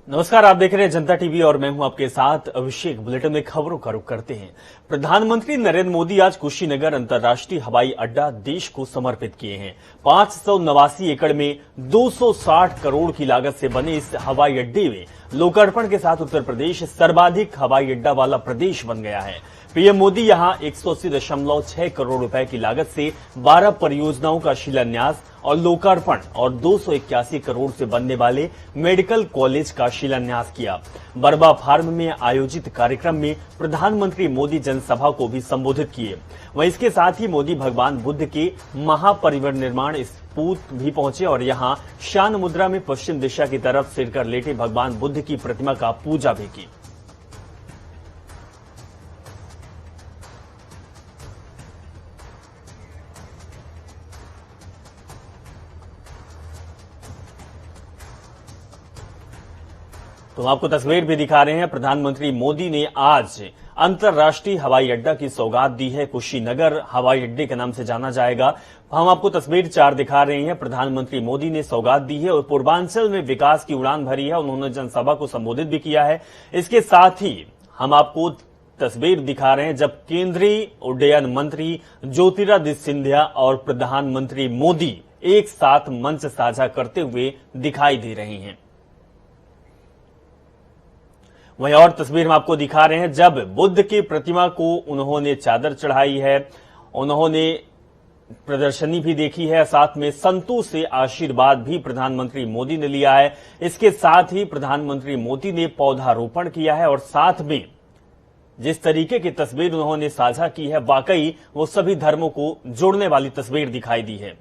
नमस्कार, आप देख रहे हैं जनता टीवी और मैं हूं आपके साथ अभिषेक। बुलेटिन में खबरों का रुख करते हैं। प्रधानमंत्री नरेंद्र मोदी आज कुशीनगर अंतर्राष्ट्रीय हवाई अड्डा देश को समर्पित किए हैं। 589 एकड़ में 260 करोड़ की लागत से बने इस हवाई अड्डे में लोकार्पण के साथ उत्तर प्रदेश सर्वाधिक हवाई अड्डा वाला प्रदेश बन गया है। पीएम मोदी यहां 180.6 करोड़ रुपए की लागत से 12 परियोजनाओं का शिलान्यास और लोकार्पण और 281 करोड़ से बनने वाले मेडिकल कॉलेज का शिलान्यास किया। बरबा फार्म में आयोजित कार्यक्रम में प्रधानमंत्री मोदी जनसभा को भी संबोधित किए। वहीं इसके साथ ही मोदी भगवान बुद्ध के महापरिनिर्वाण स्तूप भी पहुंचे और यहां शान मुद्रा में पश्चिम दिशा की तरफ सिरकर लेटे भगवान बुद्ध की प्रतिमा का पूजा भी की। तो हम आपको तस्वीर भी दिखा रहे हैं। प्रधानमंत्री मोदी ने आज अंतर्राष्ट्रीय हवाई अड्डा की सौगात दी है। कुशीनगर हवाई अड्डे के नाम से जाना जाएगा। हम आपको तस्वीर 4 दिखा रहे हैं। प्रधानमंत्री मोदी ने सौगात दी है और पूर्वांचल में विकास की उड़ान भरी है। उन्होंने जनसभा को संबोधित भी किया है। इसके साथ ही हम आपको तस्वीर दिखा रहे हैं जब केंद्रीय उड्डयन मंत्री ज्योतिरादित्य सिंधिया और प्रधानमंत्री मोदी एक साथ मंच साझा करते हुए दिखाई दे रहे हैं। वहीं और तस्वीर हम आपको दिखा रहे हैं जब बुद्ध की प्रतिमा को उन्होंने चादर चढ़ाई है। उन्होंने प्रदर्शनी भी देखी है। साथ में संतों से आशीर्वाद भी प्रधानमंत्री मोदी ने लिया है। इसके साथ ही प्रधानमंत्री मोदी ने पौधारोपण किया है और साथ में जिस तरीके की तस्वीर उन्होंने साझा की है, वाकई वो सभी धर्मों को जोड़ने वाली तस्वीर दिखाई दी है।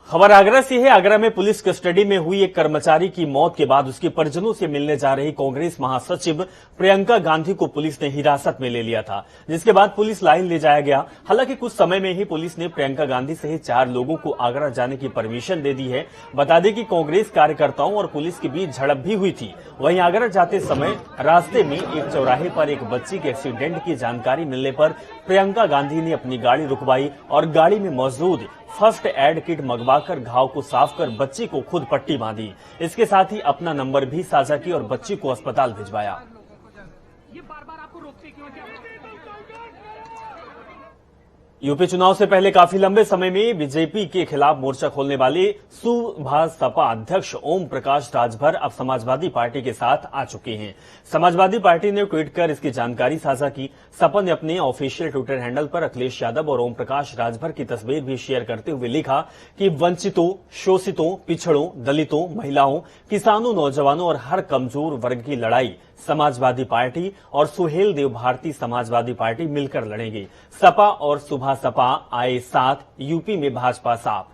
खबर आगरा से है। आगरा में पुलिस कस्टडी में हुई एक कर्मचारी की मौत के बाद उसके परिजनों से मिलने जा रही कांग्रेस महासचिव प्रियंका गांधी को पुलिस ने हिरासत में ले लिया था, जिसके बाद पुलिस लाइन ले जाया गया। हालांकि कुछ समय में ही पुलिस ने प्रियंका गांधी सहित 4 लोगों को आगरा जाने की परमिशन दे दी है। बता दें कि कांग्रेस कार्यकर्ताओं और पुलिस के बीच झड़प भी हुई थी। वहीं आगरा जाते समय रास्ते में एक चौराहे पर एक बच्ची के एक्सीडेंट की जानकारी मिलने पर प्रियंका गांधी ने अपनी गाड़ी रुकवाई और गाड़ी में मौजूद फर्स्ट एड किट मंगवाकर घाव को साफ कर बच्ची को खुद पट्टी बांधी। इसके साथ ही अपना नंबर भी साझा किया और बच्ची को अस्पताल भिजवाया। ये बार-बार आपको रोकते क्यों है? यूपी चुनाव से पहले काफी लंबे समय में बीजेपी के खिलाफ मोर्चा खोलने वाले सपा अध्यक्ष ओम प्रकाश राजभर अब समाजवादी पार्टी के साथ आ चुके हैं। समाजवादी पार्टी ने ट्वीट कर इसकी जानकारी साझा की। सपा ने अपने ऑफिशियल ट्विटर हैंडल पर अखिलेश यादव और ओम प्रकाश राजभर की तस्वीर भी शेयर करते हुए लिखा कि वंचितों, शोषितों, पिछड़ों, दलितों, महिलाओं, किसानों, नौजवानों और हर कमजोर वर्ग की लड़ाई समाजवादी पार्टी और सुहेल देव भारतीय समाजवादी पार्टी मिलकर लड़ेंगे। सपा और सुबह सपा आए साथ, यूपी में भाजपा साफ।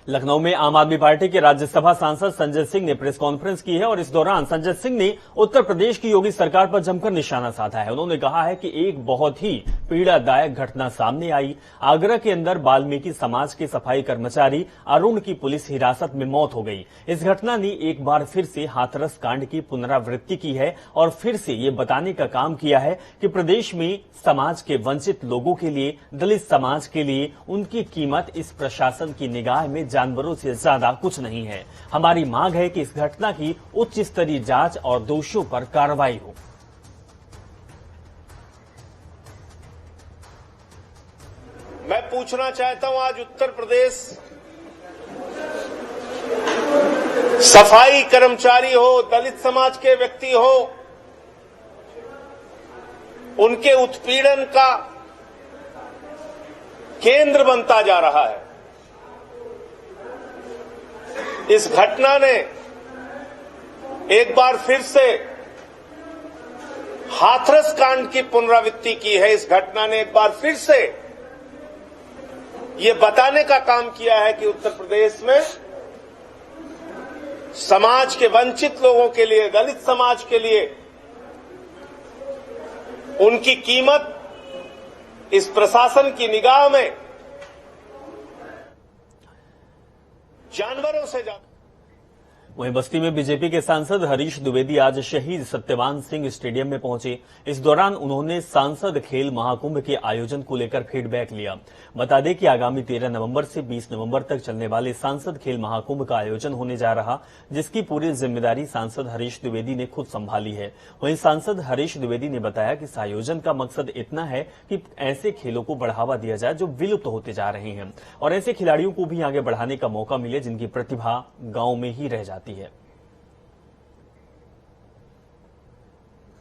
लखनऊ में आम आदमी पार्टी के राज्यसभा सांसद संजय सिंह ने प्रेस कॉन्फ्रेंस की है और इस दौरान संजय सिंह ने उत्तर प्रदेश की योगी सरकार पर जमकर निशाना साधा है। उन्होंने कहा है कि एक बहुत ही पीड़ादायक घटना सामने आई। आगरा के अंदर वाल्मीकि समाज के सफाई कर्मचारी अरुण की पुलिस हिरासत में मौत हो गई। इस घटना ने एक बार फिर से हाथरस कांड की पुनरावृत्ति की है और फिर से ये बताने का काम किया है कि प्रदेश में समाज के वंचित लोगों के लिए, दलित समाज के लिए उनकी कीमत इस प्रशासन की निगाह में जानवरों से ज्यादा कुछ नहीं है। हमारी मांग है कि इस घटना की उच्च स्तरीय जांच और दोषियों पर कार्रवाई हो। मैं पूछना चाहता हूं, आज उत्तर प्रदेश सफाई कर्मचारी हो, दलित समाज के व्यक्ति हो, उनके उत्पीड़न का केंद्र बनता जा रहा है। इस घटना ने एक बार फिर से हाथरस कांड की पुनरावृत्ति की है। इस घटना ने एक बार फिर से ये बताने का काम किया है कि उत्तर प्रदेश में समाज के वंचित लोगों के लिए, दलित समाज के लिए उनकी कीमत इस प्रशासन की निगाह में जानवरों से ज्यादा। वहीं बस्ती में बीजेपी के सांसद हरीश द्विवेदी आज शहीद सत्यवान सिंह स्टेडियम में पहुंचे। इस दौरान उन्होंने सांसद खेल महाकुंभ के आयोजन को लेकर फीडबैक लिया। बता दें कि आगामी 13 नवंबर से 20 नवंबर तक चलने वाले सांसद खेल महाकुंभ का आयोजन होने जा रहा, जिसकी पूरी जिम्मेदारी सांसद हरीश द्विवेदी ने खुद संभाली है। वहीं सांसद हरीश द्विवेदी ने बताया कि इस आयोजन का मकसद इतना है कि ऐसे खेलों को बढ़ावा दिया जाए जो विलुप्त होते जा रहे हैं और ऐसे खिलाड़ियों को भी आगे बढ़ाने का मौका मिले जिनकी प्रतिभा गांव में ही रह जाती है।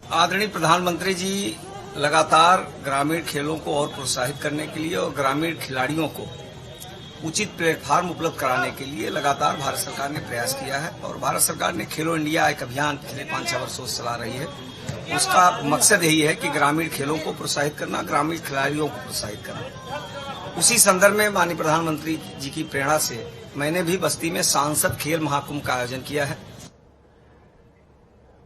आदरणीय प्रधानमंत्री जी लगातार ग्रामीण खेलों को और प्रोत्साहित करने के लिए और ग्रामीण खिलाड़ियों को उचित प्लेटफॉर्म उपलब्ध कराने के लिए लगातार भारत सरकार ने प्रयास किया है और भारत सरकार ने खेलो इंडिया एक अभियान पिछले 5-6 वर्षों से चला रही है। उसका मकसद यही है कि ग्रामीण खेलों को प्रोत्साहित करना, ग्रामीण खिलाड़ियों को प्रोत्साहित करना। उसी संदर्भ में माननीय प्रधानमंत्री जी की प्रेरणा से मैंने भी बस्ती में सांसद खेल महाकुंभ का आयोजन किया है।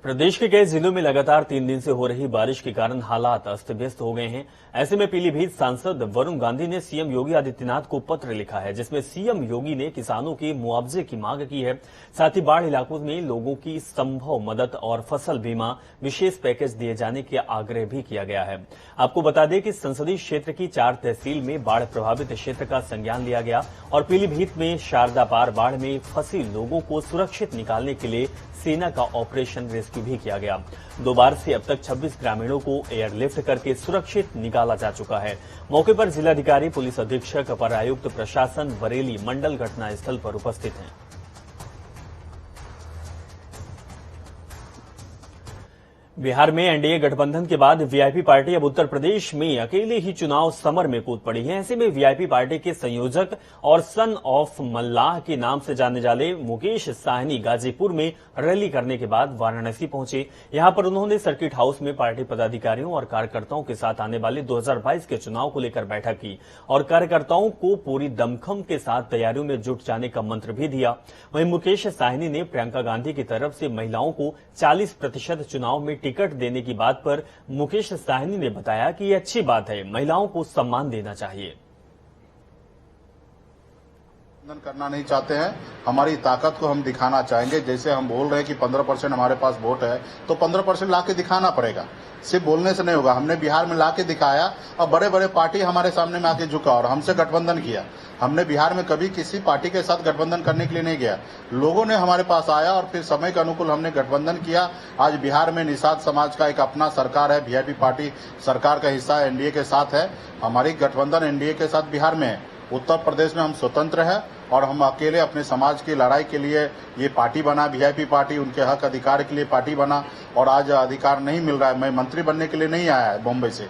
प्रदेश के कई जिलों में लगातार 3 दिन से हो रही बारिश के कारण हालात अस्त व्यस्त हो गए हैं। ऐसे में पीलीभीत सांसद वरुण गांधी ने सीएम योगी आदित्यनाथ को पत्र लिखा है, जिसमें सीएम योगी ने किसानों के मुआवजे की मांग की है। साथ ही बाढ़ इलाकों में लोगों की संभव मदद और फसल बीमा विशेष पैकेज दिए जाने के आग्रह भी किया गया है। आपको बता दें कि संसदीय क्षेत्र की 4 तहसील में बाढ़ प्रभावित क्षेत्र का संज्ञान लिया गया और पीलीभीत में शारदा पार बाढ़ में फंसी लोगों को सुरक्षित निकालने के लिए सेना का ऑपरेशन रेस्क्यू भी किया गया। 2 बार से अब तक 26 ग्रामीणों को एयरलिफ्ट करके सुरक्षित निकाला जा चुका है। मौके पर जिलाधिकारी, पुलिस अधीक्षक, अपर आयुक्त, प्रशासन, बरेली मंडल घटनास्थल पर उपस्थित हैं। बिहार में एनडीए गठबंधन के बाद वीआईपी पार्टी अब उत्तर प्रदेश में अकेले ही चुनाव समर में कूद पड़ी है। ऐसे में वीआईपी पार्टी के संयोजक और सन ऑफ मल्लाह के नाम से जाने जाने मुकेश साहनी गाजीपुर में रैली करने के बाद वाराणसी पहुंचे। यहां पर उन्होंने सर्किट हाउस में पार्टी पदाधिकारियों और कार्यकर्ताओं के साथ आने वाले 2022 के चुनाव को लेकर बैठक की और कार्यकर्ताओं को पूरी दमखम के साथ तैयारियों में जुट जाने का मंत्र भी दिया। वहीं मुकेश साहनी ने प्रियंका गांधी की तरफ से महिलाओं को 40% चुनाव में टिकट देने की बात पर मुकेश साहनी ने बताया कि यह अच्छी बात है, महिलाओं को सम्मान देना चाहिए। करना नहीं चाहते हैं, हमारी ताकत को हम दिखाना चाहेंगे। जैसे हम बोल रहे हैं कि 15% हमारे पास वोट है, तो 15% लाके दिखाना पड़ेगा, सिर्फ बोलने से नहीं होगा। हमने बिहार में लाके दिखाया और बड़े बड़े पार्टी हमारे सामने में आके झुका और हमसे गठबंधन किया। हमने बिहार में कभी किसी पार्टी के साथ गठबंधन करने के लिए नहीं गया, लोगों ने हमारे पास आया और फिर समय के अनुकूल हमने गठबंधन किया। आज बिहार में निषाद समाज का एक अपना सरकार है, वीआईपी पार्टी सरकार का हिस्सा एनडीए के साथ है। हमारी गठबंधन एनडीए के साथ बिहार में है। उत्तर प्रदेश में हम स्वतंत्र हैं और हम अकेले अपने समाज की लड़ाई के लिए ये पार्टी बना, वीआईपी पार्टी, उनके हक अधिकार के लिए पार्टी बना और आज अधिकार नहीं मिल रहा है। मैं मंत्री बनने के लिए नहीं आया है बॉम्बे से।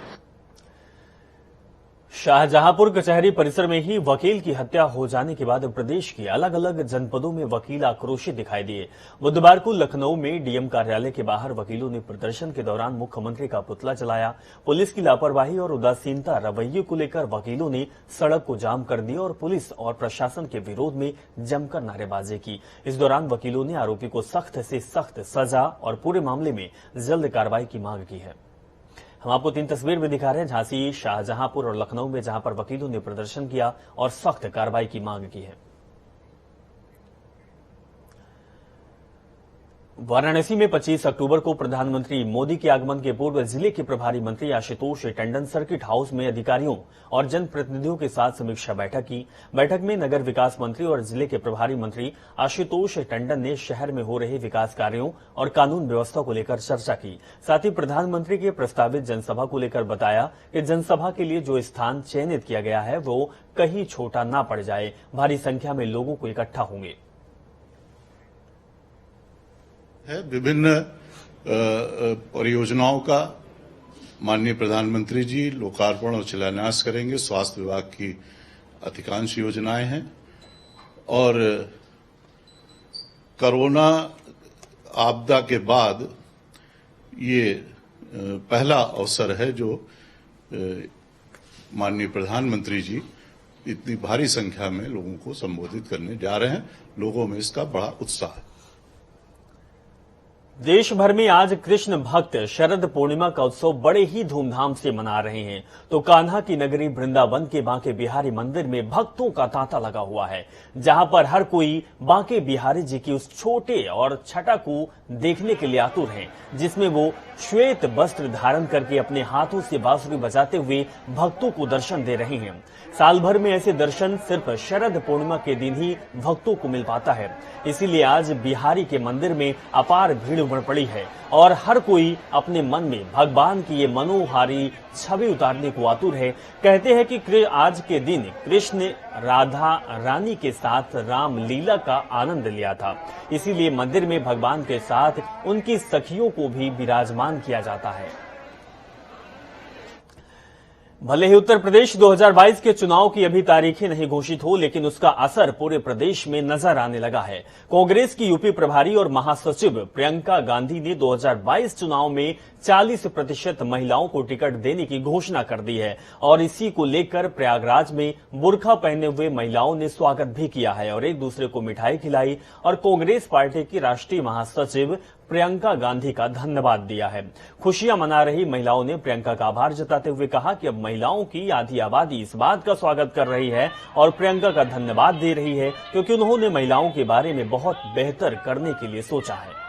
शाहजहांपुर कचहरी परिसर में ही वकील की हत्या हो जाने के बाद प्रदेश के अलग अलग जनपदों में वकील आक्रोशित दिखाई दिए। बुधवार को लखनऊ में डीएम कार्यालय के बाहर वकीलों ने प्रदर्शन के दौरान मुख्यमंत्री का पुतला जलाया। पुलिस की लापरवाही और उदासीनता रवैये को लेकर वकीलों ने सड़क को जाम कर दिया और पुलिस और प्रशासन के विरोध में जमकर नारेबाजी की। इस दौरान वकीलों ने आरोपी को सख्त से सख्त सजा और पूरे मामले में जल्द कार्रवाई की मांग की है। हम आपको 3 तस्वीर में दिखा रहे हैं, झांसी, शाहजहांपुर और लखनऊ में, जहां पर वकीलों ने प्रदर्शन किया और सख्त कार्रवाई की मांग की है। वाराणसी में 25 अक्टूबर को प्रधानमंत्री मोदी के आगमन के पूर्व जिले के प्रभारी मंत्री आशुतोष टंडन सर्किट हाउस में अधिकारियों और जनप्रतिनिधियों के साथ समीक्षा बैठक की। बैठक में नगर विकास मंत्री और जिले के प्रभारी मंत्री आशुतोष टंडन ने शहर में हो रहे विकास कार्यों और कानून व्यवस्था को लेकर चर्चा की। साथ ही प्रधानमंत्री के प्रस्तावित जनसभा को लेकर बताया कि जनसभा के लिए जो स्थान चयनित किया गया है वो कहीं छोटा ना पड़ जाए, भारी संख्या में लोगों को इकट्ठा होंगे। है विभिन्न परियोजनाओं का माननीय प्रधानमंत्री जी लोकार्पण और शिलान्यास करेंगे। स्वास्थ्य विभाग की अधिकांश योजनाएं हैं और कोरोना आपदा के बाद ये पहला अवसर है जो माननीय प्रधानमंत्री जी इतनी भारी संख्या में लोगों को संबोधित करने जा रहे हैं। लोगों में इसका बड़ा उत्साह है। देश भर में आज कृष्ण भक्त शरद पूर्णिमा का उत्सव बड़े ही धूमधाम से मना रहे हैं। तो कान्हा की नगरी वृंदावन के बांके बिहारी मंदिर में भक्तों का तांता लगा हुआ है, जहां पर हर कोई बांके बिहारी जी की उस छोटे और छटा को देखने के लिए आतुर है, जिसमें वो श्वेत वस्त्र धारण करके अपने हाथों से बांसुरी बजाते हुए भक्तों को दर्शन दे रहे हैं। साल भर में ऐसे दर्शन सिर्फ शरद पूर्णिमा के दिन ही भक्तों को मिल पाता है, इसीलिए आज बिहारी के मंदिर में अपार भीड़ उमड़ पड़ी है और हर कोई अपने मन में भगवान की ये मनोहारी छवि उतारने को आतुर है। कहते हैं कि आज के दिन कृष्ण राधा रानी के साथ राम लीला का आनंद लिया था, इसीलिए मंदिर में भगवान के साथ उनकी सखियों को भी विराजमान किया जाता है। भले ही उत्तर प्रदेश 2022 के चुनाव की अभी तारीखें नहीं घोषित हो, लेकिन उसका असर पूरे प्रदेश में नजर आने लगा है। कांग्रेस की यूपी प्रभारी और महासचिव प्रियंका गांधी ने 2022 चुनाव में 40% महिलाओं को टिकट देने की घोषणा कर दी है और इसी को लेकर प्रयागराज में बुर्का पहने हुए महिलाओं ने स्वागत भी किया है और एक दूसरे को मिठाई खिलाई और कांग्रेस पार्टी की राष्ट्रीय महासचिव प्रियंका गांधी का धन्यवाद दिया है। खुशियां मना रही महिलाओं ने प्रियंका का आभार जताते हुए कहा कि अब महिलाओं की आधी आबादी इस बात का स्वागत कर रही है और प्रियंका का धन्यवाद दे रही है, क्योंकि उन्होंने महिलाओं के बारे में बहुत बेहतर करने के लिए सोचा है।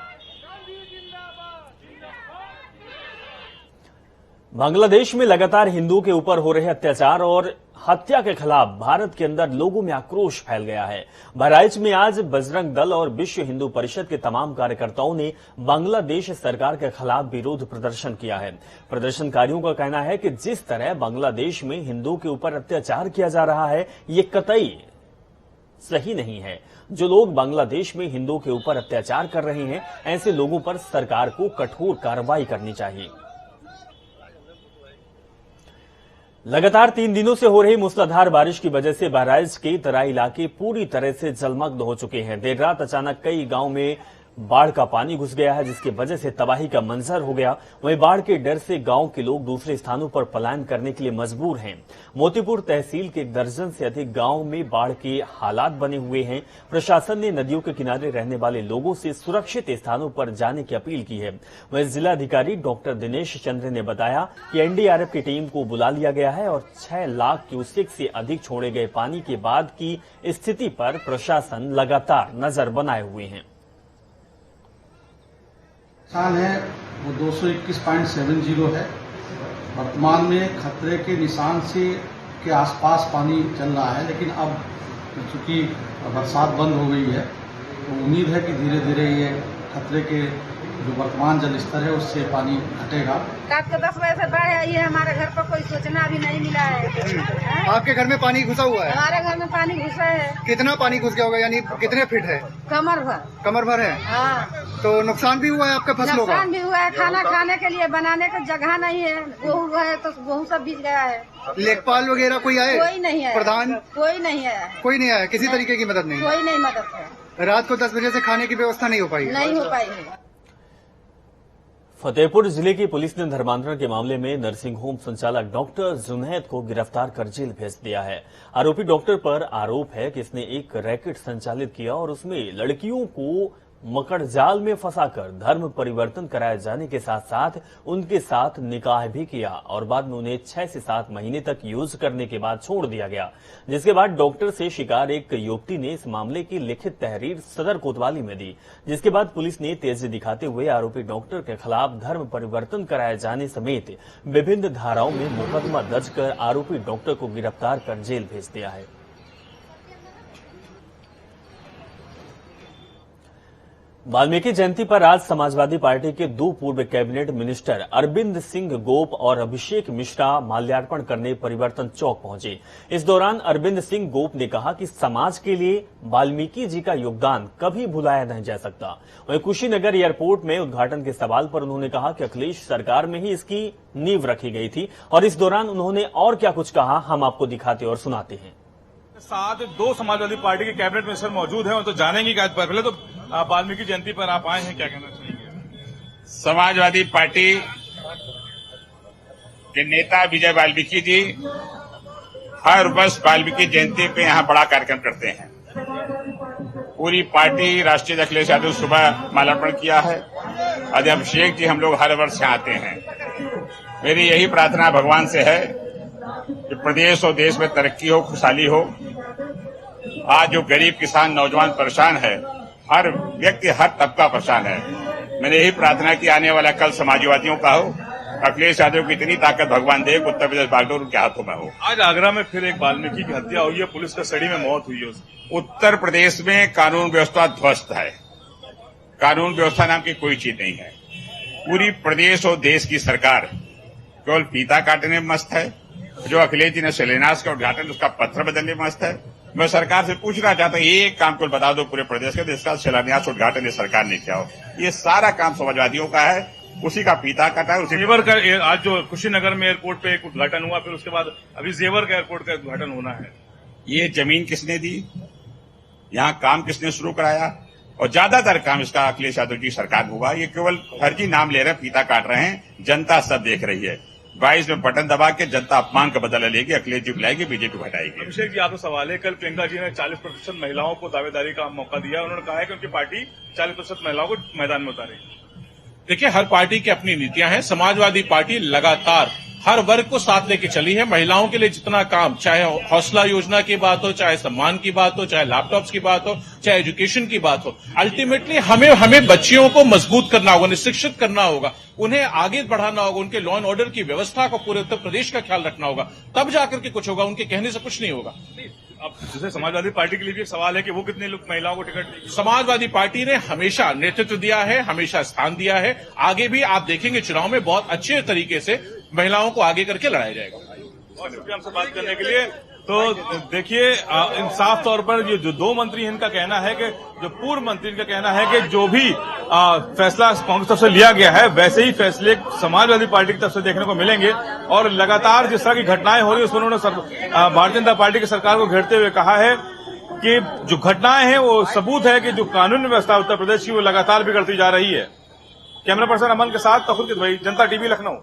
बांग्लादेश में लगातार हिंदुओं के ऊपर हो रहे अत्याचार और हत्या के खिलाफ भारत के अंदर लोगों में आक्रोश फैल गया है। बहराइच में आज बजरंग दल और विश्व हिंदू परिषद के तमाम कार्यकर्ताओं ने बांग्लादेश सरकार के खिलाफ विरोध प्रदर्शन किया है। प्रदर्शनकारियों का कहना है कि जिस तरह बांग्लादेश में हिंदुओं के ऊपर अत्याचार किया जा रहा है, ये कतई सही नहीं है। जो लोग बांग्लादेश में हिंदुओं के ऊपर अत्याचार कर रहे हैं, ऐसे लोगों पर सरकार को कठोर कार्रवाई करनी चाहिए। लगातार 3 दिनों से हो रही मूसलाधार बारिश की वजह से बहराइच के तराई इलाके पूरी तरह से जलमग्न हो चुके हैं। देर रात अचानक कई गांव में बाढ़ का पानी घुस गया है, जिसकी वजह से तबाही का मंजर हो गया। वहीं बाढ़ के डर से गांव के लोग दूसरे स्थानों पर पलायन करने के लिए मजबूर हैं। मोतीपुर तहसील के 1 दर्जन से अधिक गांव में बाढ़ के हालात बने हुए हैं। प्रशासन ने नदियों के किनारे रहने वाले लोगों से सुरक्षित स्थानों पर जाने की अपील की है। वहीं जिलाधिकारी डॉक्टर दिनेश चंद्र ने बताया कि एनडीआरएफ की टीम को बुला लिया गया है और 6 लाख क्यूसेक से अधिक छोड़े गए पानी के बाद की स्थिति पर प्रशासन लगातार नजर बनाए हुए हैं। साल है वो 221.70 है। वर्तमान में खतरे के निशान से के आसपास पानी चल रहा है, लेकिन अब चूंकि बरसात बंद हो गई है तो उम्मीद है कि धीरे धीरे ये खतरे के जो वर्तमान जल स्तर है उससे पानी घटेगा। रात को 10 बजे से बाढ़ आई है, हमारे घर पर कोई सूचना भी नहीं मिला है। आपके घर में पानी घुसा हुआ है? हमारे घर में पानी घुसा है। कितना पानी घुस गया होगा, यानी कितने फीट है? कमर भर। कमर भर है? हाँ। तो नुकसान भी हुआ है आपका फसलों का? नुकसान भी हुआ है, खाना खाने के लिए बनाने को जगह नहीं है। गेहूँ है तो गेहूँ सब बीत गया है। लेखपाल वगैरह कोई आए? कोई नहीं आया। प्रधान? कोई नहीं आया। कोई नहीं आया, किसी तरीके की मदद नहीं? कोई नहीं मदद है। रात को 10 बजे से खाने की व्यवस्था नहीं हो पाई? नहीं हो पाई है। फतेहपुर जिले की पुलिस ने धर्मांतरण के मामले में नर्सिंग होम संचालक डॉक्टर जुनैद को गिरफ्तार कर जेल भेज दिया है। आरोपी डॉक्टर पर आरोप है कि इसने एक रैकेट संचालित किया और उसमें लड़कियों को मकड़जाल में फंसाकर धर्म परिवर्तन कराए जाने के साथ साथ उनके साथ निकाह भी किया और बाद में उन्हें 6 से 7 महीने तक यूज करने के बाद छोड़ दिया गया। जिसके बाद डॉक्टर से शिकार एक युवती ने इस मामले की लिखित तहरीर सदर कोतवाली में दी, जिसके बाद पुलिस ने तेजी दिखाते हुए आरोपी डॉक्टर के खिलाफ धर्म परिवर्तन कराए जाने समेत विभिन्न धाराओं में मुकदमा दर्ज कर आरोपी डॉक्टर को गिरफ्तार कर जेल भेज दिया है। वाल्मीकि जयंती पर आज समाजवादी पार्टी के 2 पूर्व कैबिनेट मिनिस्टर अरविंद सिंह गोप और अभिषेक मिश्रा माल्यार्पण करने परिवर्तन चौक पहुंचे। इस दौरान अरविंद सिंह गोप ने कहा कि समाज के लिए वाल्मीकि जी का योगदान कभी भुलाया नहीं जा सकता। वहीं कुशीनगर एयरपोर्ट में उद्घाटन के सवाल पर उन्होंने कहा कि अखिलेश सरकार में ही इसकी नींव रखी गई थी और इस दौरान उन्होंने और क्या कुछ कहा, हम आपको दिखाते और सुनाते हैं। साथ 2 समाजवादी पार्टी के कैबिनेट मिनिस्टर मौजूद हैं और तो जानेंगे क्या। पहले तो वाल्मीकि जयंती पर आप आए हैं, क्या कहना चाहेंगे? समाजवादी पार्टी के नेता विजय वाल्मीकि जी हर वर्ष वाल्मीकि जयंती पे यहाँ बड़ा कार्यक्रम करते हैं। पूरी पार्टी राष्ट्रीय अखिलेश यादव सुबह माल्यार्पण किया है। आज अभिषेक जी हम लोग हर वर्ष आते हैं। मेरी यही प्रार्थना भगवान से है कि प्रदेश और देश में तरक्की हो, खुशहाली हो। आज जो गरीब किसान नौजवान परेशान है, हर व्यक्ति हर तबका परेशान है। मैंने यही प्रार्थना की आने वाला कल समाजवादियों का हो, अखिलेश यादव की इतनी ताकत भगवान दे कि उत्तर प्रदेश बागडोर उनके हाथों में हो। आज आगरा में फिर एक वाल्मीकि की हत्या हुई है, पुलिस कस्टडी में मौत हुई है उसकी। उत्तर प्रदेश में कानून व्यवस्था ध्वस्त है। कानून व्यवस्था नाम की कोई चीज नहीं है। पूरी प्रदेश और देश की सरकार केवल फीता काटने में मस्त है। जो अखिलेश जी ने शिलान्यास का उद्घाटन, उसका पत्र बदलने में मस्त है। मैं सरकार से पूछना चाहता हूं, एक काम को बता दो पूरे प्रदेश के, जिसका शिलान्यास उद्घाटन सरकार ने किया हो। ये सारा काम समाजवादियों का है, उसी का फीता काटा है। उसी जेवर का आज जो कुशीनगर में एयरपोर्ट पे एक उद्घाटन हुआ, फिर उसके बाद अभी जेवर का एयरपोर्ट का उद्घाटन होना है। ये जमीन किसने दी, यहाँ काम किसने शुरू कराया, और ज्यादातर काम इसका अखिलेश यादव जी सरकार हुआ। ये केवल फर्जी नाम ले रहे हैं, फीता काट रहे हैं। जनता सब देख रही है। 22 में बटन दबा के जनता अपमान का बदला लेगी, अखिलेश जी बुलाएगी, बीजेपी हटाएगी। अभिषेक जी, आपसे सवाल है, कल प्रियंका जी ने 40% महिलाओं को दावेदारी का मौका दिया। उन्होंने कहा है कि उनकी पार्टी 40% महिलाओं को मैदान में उतारेगी। देखिए, हर पार्टी की अपनी नीतियां हैं। समाजवादी पार्टी लगातार हर वर्ग को साथ लेके चली है। महिलाओं के लिए जितना काम, चाहे हौसला योजना की बात हो, चाहे सम्मान की बात हो, चाहे लैपटॉप्स की बात हो, चाहे एजुकेशन की बात हो, अल्टीमेटली हमें बच्चियों को मजबूत करना होगा, उन्हें शिक्षित करना होगा, उन्हें आगे बढ़ाना होगा, उनके लॉ एंड ऑर्डर की व्यवस्था को पूरे उत्तर प्रदेश का ख्याल रखना होगा, तब जाकर के कुछ होगा। उनके कहने से कुछ नहीं होगा। अब जैसे समाजवादी पार्टी के लिए भी एक सवाल है कि वो कितने लोग महिलाओं को टिकट देगी। समाजवादी पार्टी ने हमेशा नेतृत्व दिया है, हमेशा स्थान दिया है। आगे भी आप देखेंगे चुनाव में बहुत अच्छे तरीके से महिलाओं को आगे करके लड़ाया जाएगा। और शुक्रिया हमसे बात करने के लिए। तो देखिए, साफ तौर पर ये जो दो मंत्री हैं, इनका कहना है कि जो पूर्व मंत्री, इनका कहना है कि जो भी फैसला कांग्रेस तरफ से लिया गया है, वैसे ही फैसले समाजवादी पार्टी की तरफ से देखने को मिलेंगे। और लगातार जिस तरह की घटनाएं हो रही है, उसमें उन्होंने भारतीय जनता पार्टी की सरकार को घेरते हुए कहा है कि जो घटनाएं हैं वो सबूत है कि जो कानून व्यवस्था उत्तर प्रदेश की वो लगातार बिगड़ती जा रही है। कैमरा पर्सन अमन के साथ तखुर भाई, जनता टीवी, लखनऊ।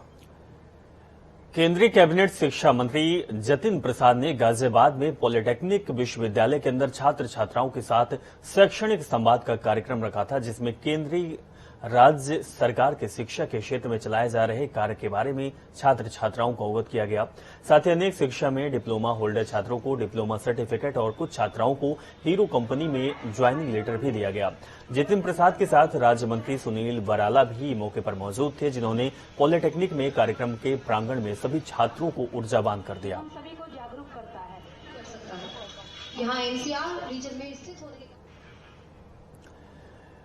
केंद्रीय कैबिनेट शिक्षा मंत्री जतिन प्रसाद ने गाजियाबाद में पॉलिटेक्निक विश्वविद्यालय के अंदर छात्र छात्राओं के साथ शैक्षणिक संवाद का कार्यक्रम रखा था, जिसमें केंद्रीय राज्य सरकार के शिक्षा के क्षेत्र में चलाए जा रहे कार्य के बारे में छात्र छात्राओं को अवगत किया गया। साथ ही अनेक शिक्षा में डिप्लोमा होल्डर छात्रों को डिप्लोमा सर्टिफिकेट और कुछ छात्राओं को हीरो कंपनी में ज्वाइनिंग लेटर भी दिया गया। जितिन प्रसाद के साथ राज्य मंत्री सुनील बराला भी मौके पर मौजूद थे, जिन्होंने पॉलिटेक्निक में कार्यक्रम के प्रांगण में सभी छात्रों को ऊर्जावान कर दिया। सभी को जागरूक करता है। यहाँ एनसीआर रीजन में स्थित होने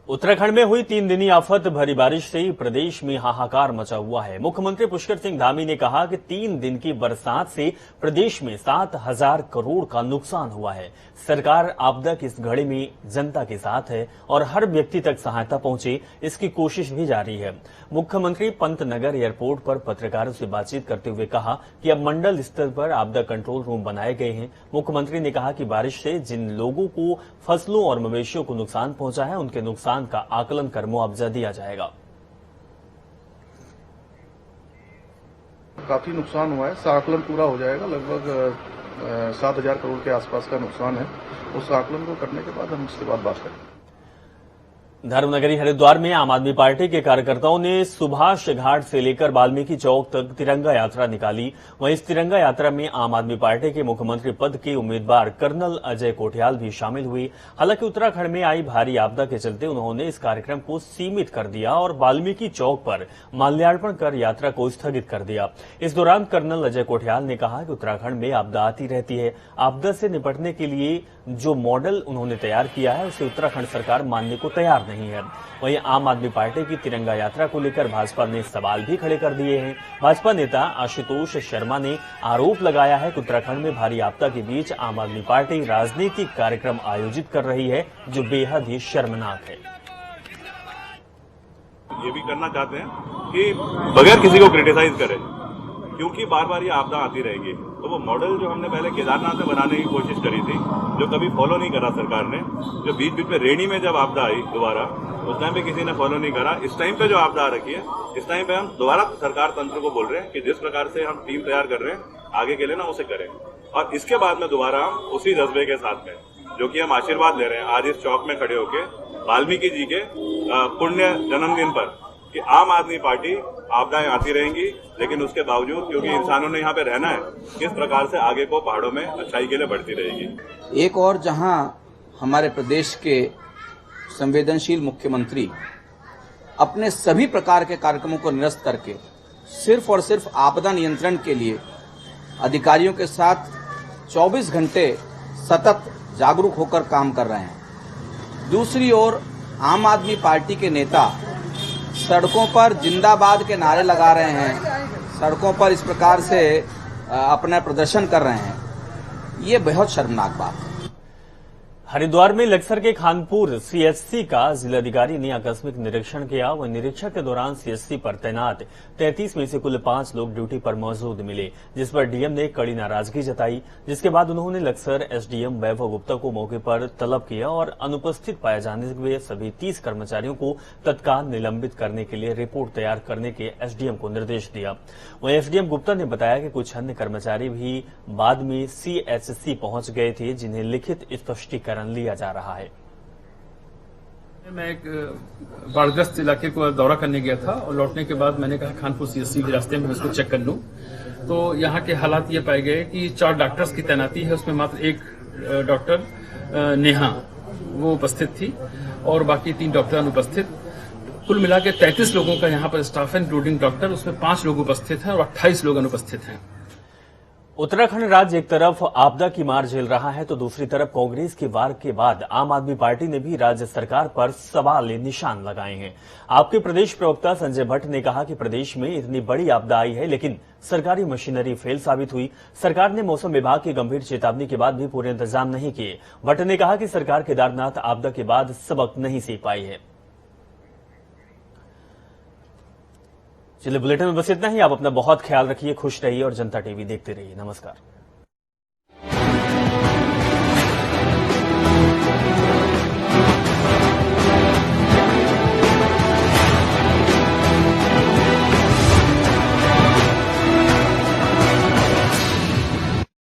उत्तराखंड में हुई 3 दिनी आफत भरी बारिश से प्रदेश में हाहाकार मचा हुआ है। मुख्यमंत्री पुष्कर सिंह धामी ने कहा कि 3 दिन की बरसात से प्रदेश में 7,000 करोड़ का नुकसान हुआ है। सरकार आपदा की इस घड़ी में जनता के साथ है और हर व्यक्ति तक सहायता पहुंचे, इसकी कोशिश भी जारी है। मुख्यमंत्री पंतनगर एयरपोर्ट पर पत्रकारों से बातचीत करते हुए कहा कि अब मंडल स्तर पर आपदा कंट्रोल रूम बनाए गए हैं। मुख्यमंत्री ने कहा कि बारिश से जिन लोगों को फसलों और मवेशियों को नुकसान पहुंचा है, उनके नुकसान का आकलन कर मुआवजा दिया जाएगा। काफी नुकसान हुआ है, आकलन पूरा हो जाएगा। लगभग 7,000 करोड़ के आसपास का नुकसान है। उस आकलन को करने के बाद हम इसके बाद बात करेंगे। धर्मनगरी हरिद्वार में आम आदमी पार्टी के कार्यकर्ताओं ने सुभाष घाट से लेकर वाल्मीकि चौक तक तिरंगा यात्रा निकाली। वहीं इस तिरंगा यात्रा में आम आदमी पार्टी के मुख्यमंत्री पद के उम्मीदवार कर्नल अजय कोठियाल भी शामिल हुए। हालांकि उत्तराखंड में आई भारी आपदा के चलते उन्होंने इस कार्यक्रम को सीमित कर दिया और वाल्मीकि चौक पर माल्यार्पण कर यात्रा को स्थगित कर दिया। इस दौरान कर्नल अजय कोठियाल ने कहा कि उत्तराखंड में आपदा आती रहती है। आपदा से निपटने के लिए जो मॉडल उन्होंने तैयार किया है, उसे उत्तराखंड सरकार मानने को तैयार नहीं है। वहीं आम आदमी पार्टी की तिरंगा यात्रा को लेकर भाजपा ने सवाल भी खड़े कर दिए हैं। भाजपा नेता आशुतोष शर्मा ने आरोप लगाया है कि उत्तराखंड में भारी आपदा के बीच आम आदमी पार्टी राजनीतिक कार्यक्रम आयोजित कर रही है, जो बेहद ही शर्मनाक है। ये भी करना चाहते हैं कि बगैर किसी को क्रिटिसाइज करें, क्योंकि बार बार ये आपदा आती रहेगी। तो वो मॉडल जो हमने पहले केदारनाथ में बनाने की कोशिश करी थी, जो कभी फॉलो नहीं करा सरकार ने, जो बीच बीच में रेणी में जब आपदा आई दोबारा, उस टाइम पे किसी ने फॉलो नहीं करा। इस टाइम पे जो आपदा आ रखी है, इस टाइम पे हम दोबारा सरकार तंत्र को बोल रहे हैं कि जिस प्रकार से हम टीम तैयार कर रहे हैं आगे के लिए ना, उसे करें। और इसके बाद में दोबारा हम उसी जज्बे के साथ में, जो कि हम आशीर्वाद ले रहे हैं आज इस चौक में खड़े होके वाल्मीकि जी के पुण्य जन्मदिन पर कि आम आदमी पार्टी आपदाएं आती रहेंगी, लेकिन उसके बावजूद क्योंकि इंसानों ने यहाँ पे रहना है, किस प्रकार से आगे को पहाड़ों में अच्छाई के लिए बढ़ती रहेगी। एक और जहां हमारे प्रदेश के संवेदनशील मुख्यमंत्री अपने सभी प्रकार के कार्यक्रमों को निरस्त करके सिर्फ और सिर्फ आपदा नियंत्रण के लिए अधिकारियों के साथ 24 घंटे सतत जागरूक होकर काम कर रहे हैं, दूसरी ओर आम आदमी पार्टी के नेता सड़कों पर जिंदाबाद के नारे लगा रहे हैं, सड़कों पर इस प्रकार से अपना प्रदर्शन कर रहे हैं, ये बहुत शर्मनाक बात है। हरिद्वार में लक्सर के खानपुर सीएचसी का जिलाधिकारी ने आकस्मिक निरीक्षण किया। वह निरीक्षण के दौरान सीएचसी पर तैनात 33 में से कुल 5 लोग ड्यूटी पर मौजूद मिले, जिस पर डीएम ने कड़ी नाराजगी जताई, जिसके बाद उन्होंने लक्सर एसडीएम वैभव गुप्ता को मौके पर तलब किया और अनुपस्थित पाए जाने के सभी 30 कर्मचारियों को तत्काल निलंबित करने के लिए रिपोर्ट तैयार करने के एसडीएम को निर्देश दिया। वहीं एसडीएम गुप्ता ने बताया कि कुछ अन्य कर्मचारी भी बाद में सीएचसी पहुंच गए थे, जिन्हें लिखित स्पष्टीकरण लिया जा रहा है। मैं एक बाढ़ग्रस्त इलाके को दौरा करने गया था और लौटने के बाद मैंने कहा खानपुर सीएचसी के रास्ते में उसको चेक कर लूं, तो यहाँ के हालात ये पाए गए कि 4 डॉक्टर्स की तैनाती है, उसमें मात्र एक डॉक्टर नेहा वो उपस्थित थी और बाकी 3 डॉक्टर अनुपस्थित। कुल मिला के 33 लोगों का यहाँ पर स्टाफ है इंक्लूडिंग डॉक्टर, उसमें 5 लोग उपस्थित हैं और 28 लोग अनुपस्थित हैं। उत्तराखंड राज्य एक तरफ आपदा की मार झेल रहा है तो दूसरी तरफ कांग्रेस की वार के बाद आम आदमी पार्टी ने भी राज्य सरकार पर सवाल निशान लगाए हैं। आपके प्रदेश प्रवक्ता संजय भट्ट ने कहा कि प्रदेश में इतनी बड़ी आपदा आई है लेकिन सरकारी मशीनरी फेल साबित हुई। सरकार ने मौसम विभाग की गंभीर चेतावनी के बाद भी पूरे इंतजाम नहीं किए। भट्ट ने कहा कि सरकार केदारनाथ आपदा के बाद सबक नहीं सीख पाई है। चलिए, बुलेटिन में बस इतना ही। आप अपना बहुत ख्याल रखिए, खुश रहिए और जनता टीवी देखते रहिए। नमस्कार।